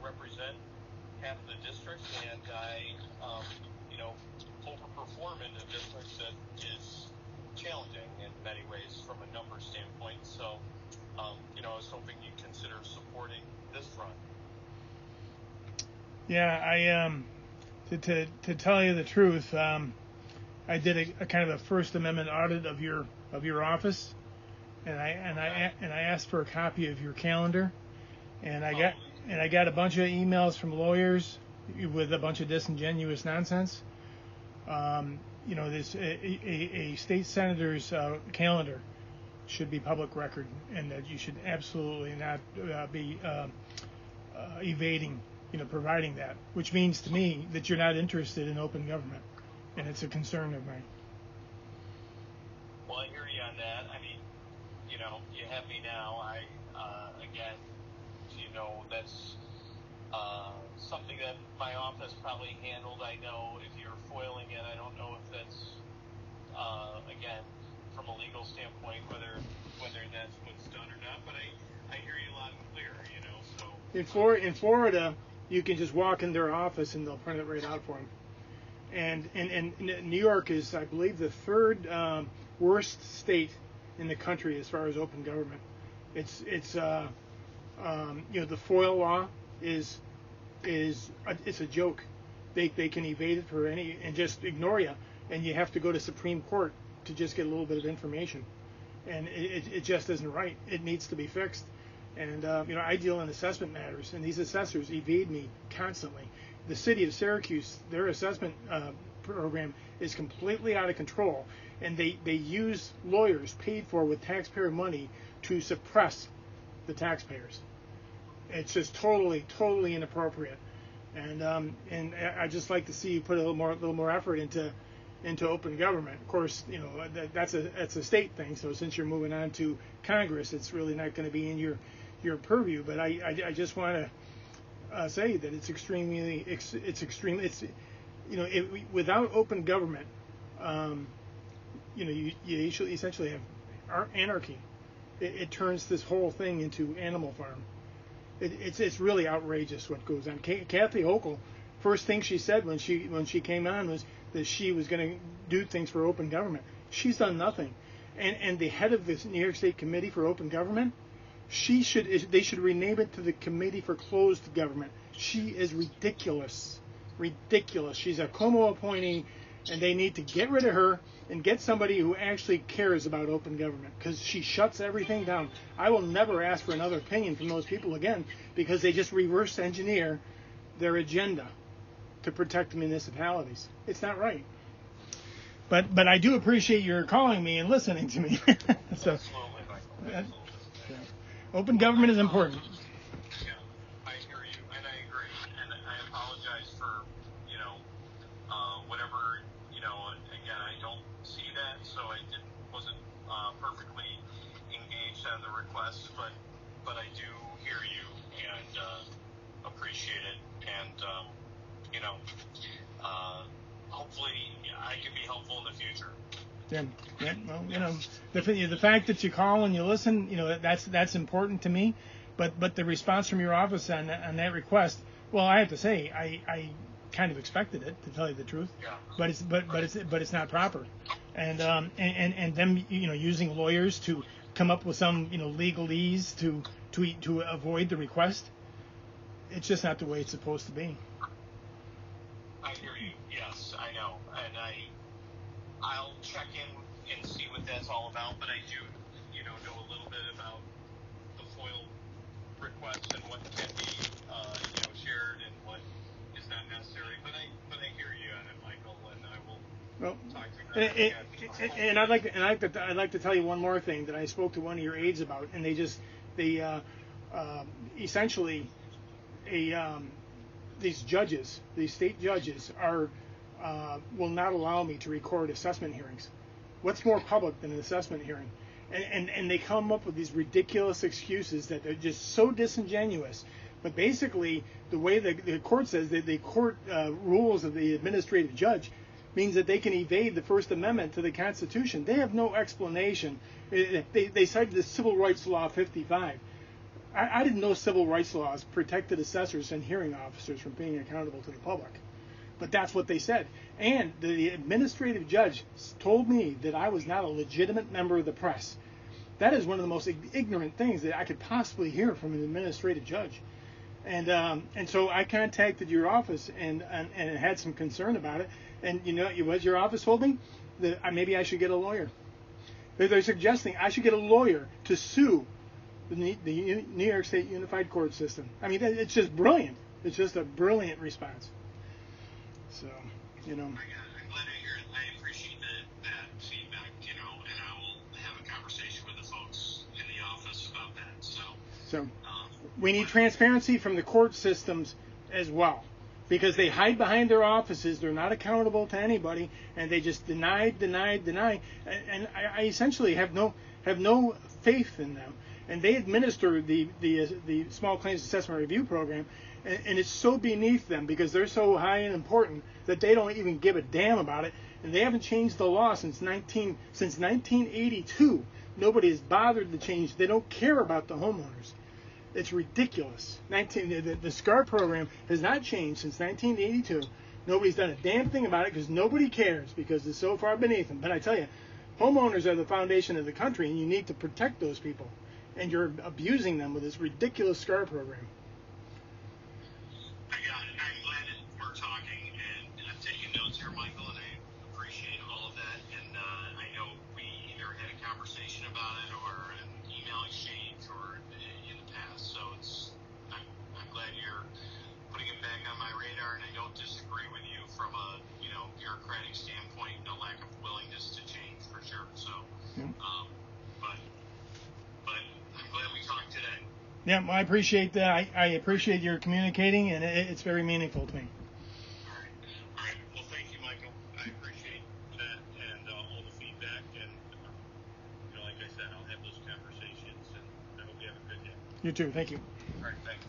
represent half of the district, and I, overperform in a district that is challenging in many ways from a numbers standpoint. So, I was hoping you'd consider supporting this run. Yeah, to tell you the truth, I did a kind of a First Amendment audit of your office, and I asked for a copy of your calendar, and I got a bunch of emails from lawyers with a bunch of disingenuous nonsense. This a state senator's calendar should be public record, and that you should absolutely not be evading, providing that, which means to me that you're not interested in open government, and it's a concern of mine. Well, I hear you on that. I mean, you have me now. Again, that's something that my office probably handled. I know if you're foiling it, I don't know if that's, again, from a legal standpoint, whether that's what's done or not. But I hear you loud and clear, so. In Florida, you can just walk in their office and they'll print it right out for them. And New York is, I believe, the third worst state in the country as far as open government. It's the FOIL law is it's a joke. They can evade it for any and just ignore you, and you have to go to Supreme Court to just get a little bit of information, and it just isn't right. It needs to be fixed. And I deal in assessment matters, and these assessors evade me constantly. The city of Syracuse, their assessment program is completely out of control, and they use lawyers paid for with taxpayer money to suppress the taxpayers. It's just totally inappropriate. And I just like to see you put a little more effort into open government. Of course, that's a state thing. So since you're moving on to Congress, it's really not going to be in your purview. But I just want to say that it's extremely without open government, you essentially have anarchy. It turns this whole thing into Animal Farm. It's really outrageous what goes on. Kathy Hochul, first thing she said when she came on was that she was going to do things for open government. She's done nothing. And the head of this New York State Committee for Open Government, they should rename it to the Committee for Closed Government. She is ridiculous. She's a Como appointee, and they need to get rid of her and get somebody who actually cares about open government, because she shuts everything down. I will never ask for another opinion from those people again, because they just reverse engineer their agenda to protect the municipalities. It's not right. But I do appreciate your calling me and listening to me. So, open government is important. I hear you, and I agree, and I apologize for, whatever, again, I don't see that, so I wasn't perfectly engaged on the request, but I do hear you and appreciate it, and, hopefully I can be helpful in the future. Yeah. Well, the fact that you call and you listen, that's important to me. But the response from your office on that request, well, I have to say, I kind of expected it, to tell you the truth. Yeah. But it's not proper, and them using lawyers to come up with some legalese to avoid the request. It's just not the way it's supposed to be. I hear you. Yes, I know, and I'll check in and see what that's all about. But I do, know a little bit about the FOIL requests and what can be, shared and what is not necessary. But I hear you on it, Michael, and I will talk to you. And I'd like to tell you one more thing that I spoke to one of your aides about, and they essentially these state judges will not allow me to record assessment hearings. What's more public than an assessment hearing? And they come up with these ridiculous excuses that they're just so disingenuous. But basically, the way the court says that the court rules of the administrative judge means that they can evade the First Amendment to the Constitution. They have no explanation. They cite the Civil Rights Law 55. I didn't know civil rights laws protected assessors and hearing officers from being accountable to the public. But that's what they said. And the administrative judge told me that I was not a legitimate member of the press. That is one of the most ignorant things that I could possibly hear from an administrative judge. And so I contacted your office and had some concern about it. And you know what your office told me? That maybe I should get a lawyer. They're suggesting I should get a lawyer to sue the New York State Unified Court System. I mean, it's just brilliant. It's just a brilliant response. So, you know. I'm glad to hear it. I appreciate that feedback, and I will have a conversation with the folks in the office about that. So we need transparency from the court systems as well, because they hide behind their offices. They're not accountable to anybody, and they just deny. And I essentially have no faith in them. And they administer the Small Claims Assessment Review Program, and it's so beneath them because they're so high and important that they don't even give a damn about it. And they haven't changed the law since 1982. Nobody has bothered to change. They don't care about the homeowners. It's ridiculous. The SCAR program has not changed since 1982. Nobody's done a damn thing about it because nobody cares because it's so far beneath them. But I tell you, homeowners are the foundation of the country, and you need to protect those people. And you're abusing them with this ridiculous SCAR program. I got it. I'm glad that we're talking, and I'm taking notes here, Michael, and I appreciate all of that. And I know we either had a conversation about it or an email exchange or in the past. So I'm glad you're putting it back on my radar, and I don't disagree with you from a bureaucratic standpoint, no lack of willingness to change for sure. So, but I'm glad we talked today. Yeah, well, I appreciate that. I appreciate your communicating, and it's very meaningful to me. All right. Well, thank you, Michael. I appreciate that and all the feedback. And like I said, I'll have those conversations, and I hope you have a good day. You too. Thank you. All right. Thanks.